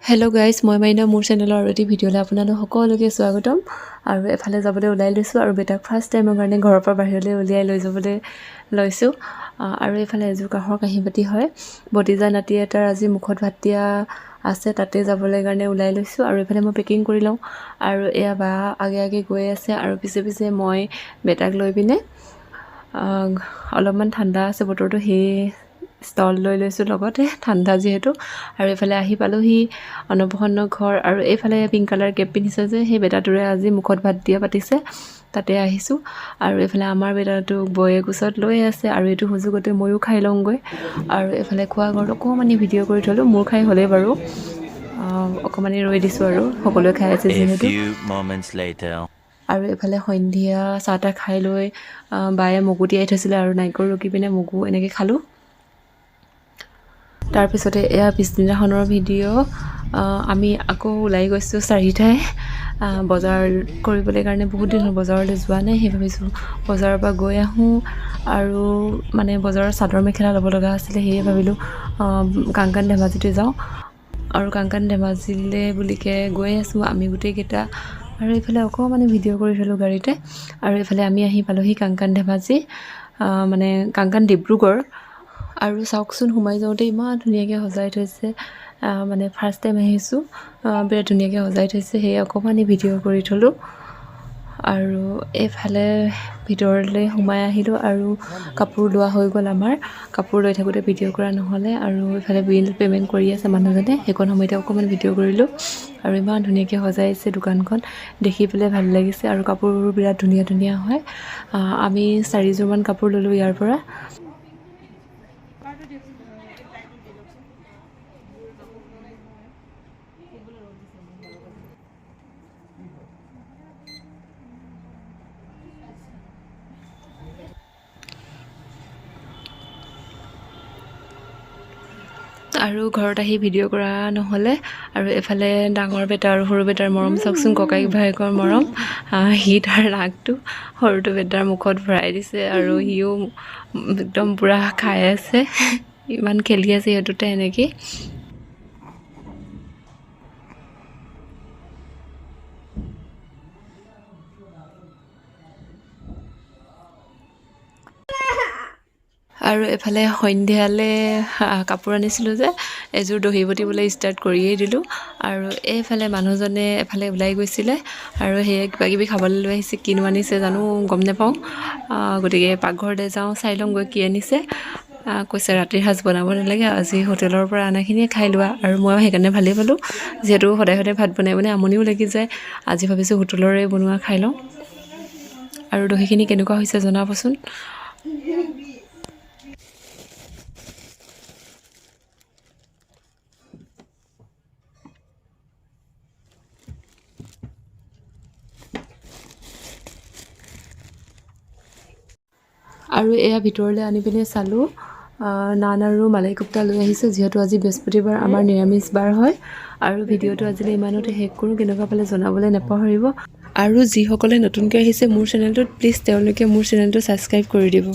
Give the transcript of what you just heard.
Hello' guys, মই মাইনা মোৰ চেনেলৰ আৰু এটি ভিডিঅ'লৈ আপোনালোক সকলোকে স্বাগতম। আৰু এফালে যাবলৈ ওলাই লৈছোঁ আৰু বেটাক ফাৰ্ষ্ট টাইমৰ কাৰণে ঘৰৰ পৰা বাহিৰলৈ উলিয়াই লৈ যাবলৈ লৈছোঁ। আৰু এইফালে এযোৰ কাঁহৰ কাঁহী বাতি হয়, ভতিজা নাতি এটাৰ আজি মুখত ভাত দিয়া আছে, তাতে যাবলৈ কাৰণে ওলাই লৈছোঁ। আৰু এইফালে মই পেকিং কৰি লওঁ আৰু এয়া বা আগে আগে গৈ আছে আৰু পিছে পিছে মই বেটাক লৈ পিনে অলপমান ঠাণ্ডা আছে বতৰটো, সেই ষ্টল লৈ লৈছোঁ লগতে, ঠাণ্ডা যিহেতু। আৰু এইফালে আহি পালোঁহি অন্নপ্ৰসন্ন ঘৰ, আৰু এইফালে পিংক কালাৰ কেপ পিন্ধিছে যে সেই বেটাটোৰে আজি মুখত ভাত দিয়া পাতিছে, তাতে আহিছোঁ। আৰু এইফালে আমাৰ বেটাটোক বৌয়ে কোচত লৈ আছে আৰু এইটো সুযোগতে ময়ো খাই লওঁগৈ। আৰু এইফালে খোৱা ঘৰত অকণমানি ভিডিঅ' কৰি থ'লোঁ, মোৰ খাই হ'লেই বাৰু, অকণমানি ৰৈ দিছোঁ আৰু সকলোৱে খাই আছে যিহেতু। আৰু এইফালে সন্ধিয়া চাহ তাহ খাই লৈ বায়ে মগু তিয়াই থৈছিলে আৰু নাৰিকল ৰুকি পিনে মগু এনেকৈ খালোঁ। তাৰপিছতে এয়া পিছদিনাখনৰ ভিডিঅ'। আমি আকৌ ওলাই গৈছোঁ চাৰিটাই বজাৰ কৰিবলৈ কাৰণে। বহুত দিন হ'ল বজাৰলৈ যোৱা নাই, সেই ভাবিছোঁ বজাৰৰ পৰা গৈ আহোঁ। আৰু মানে বজাৰৰ চাদৰ মেখেলা ল'ব লগা আছিলে, সেয়ে ভাবিলোঁ কাংকান ধেমাজিতে যাওঁ। আৰু কাংকান ধেমাজিলৈ বুলিকৈ গৈ আছোঁ আমি গোটেইকেইটা। আৰু এইফালে অকণমানি ভিডিঅ' কৰি থ'লোঁ গাড়ীতে। আৰু এইফালে আমি আহি পালোঁহি কাংকান ধেমাজি, মানে কাংকান ডিব্ৰুগড়। আৰু চাওকচোন, সোমাই যাওঁতে ইমান ধুনীয়াকৈ সজাই থৈছে, মানে ফাৰ্ষ্ট টাইম আহিছোঁ, বিৰাট ধুনীয়াকৈ সজাই থৈছে, সেয়ে অকণমানি ভিডিঅ' কৰি থ'লোঁ। আৰু এইফালে ভিতৰলৈ সোমাই আহিলোঁ আৰু কাপোৰ লোৱা হৈ গ'ল আমাৰ। কাপোৰ লৈ থাকোঁতে ভিডিঅ' কৰা নহ'লে, আৰু এইফালে বিল পে'মেণ্ট কৰি আছে মানুহজনে, সেইকণ সময়তে অকণমান ভিডিঅ' কৰিলোঁ। আৰু ইমান ধুনীয়াকৈ সজাইছে দোকানখন, দেখি পেলাই ভাল লাগিছে। আৰু কাপোৰবোৰ বিৰাট ধুনীয়া ধুনীয়া হয়। আমি 4যোৰমান কাপোৰ ল'লোঁ ইয়াৰ পৰা। আৰু ঘৰত আহি ভিডিঅ' কৰা নহ'লে। আৰু এফালে ডাঙৰ বেটা আৰু সৰু বেটাৰ মৰম চাওকচোন, ককাইক ভায়েকৰ মৰম। সি তাৰ নাকটো সৰুটো বেটাৰ মুখত ভৰাই দিছে আৰু সিও একদম পূৰা খাই আছে, ইমান খেলি আছে সিহঁত দুটা এনেকেই। আৰু এফালে সন্ধিয়ালৈ কাপোৰ আনিছিলোঁ যে, এযোৰ দহি বটিবলৈ ষ্টাৰ্ট কৰিয়েই দিলোঁ। আৰু এইফালে মানুহজনে এফালে ওলাই গৈছিলে আৰু সেয়ে কিবাকিবি খাবলৈ লৈ আহিছে, কিনো আনিছে জানো গম নাপাওঁ। গতিকে পাকঘৰতে যাওঁ, চাই লওঁগৈ কি আনিছে। কৈছে ৰাতিৰ সাঁজ বনাব নালাগে, আজি হোটেলৰ পৰা অনাখিনিয়ে খাই লোৱা। আৰু মই সেইকাৰণে ভালেই পালোঁ, যিহেতু সদায় সদায় ভাত বনাই বনাই আমনিও লাগি যায়, আজি ভাবিছোঁ হোটেলৰে বনোৱা খাই লওঁ। আৰু দহিখিনি কেনেকুৱা হৈছে জনাবচোন। আৰু এয়া ভিতৰলৈ আনি পিনে চালোঁ, নান আৰু মালাই কোফ্তা লৈ আহিছে, যিহেতু আজি বৃহস্পতিবাৰ আমাৰ নিৰামিষ বাৰ হয়। আৰু ভিডিঅ'টো আজিলৈ ইমানতে শেষ কৰোঁ, কেনেকুৱা পালে জনাবলৈ নাপাহৰিব। আৰু যিসকলে নতুনকৈ আহিছে মোৰ চেনেলটোত, প্লিজ তেওঁলোকে মোৰ চেনেলটো ছাবস্ক্ৰাইব কৰি দিব।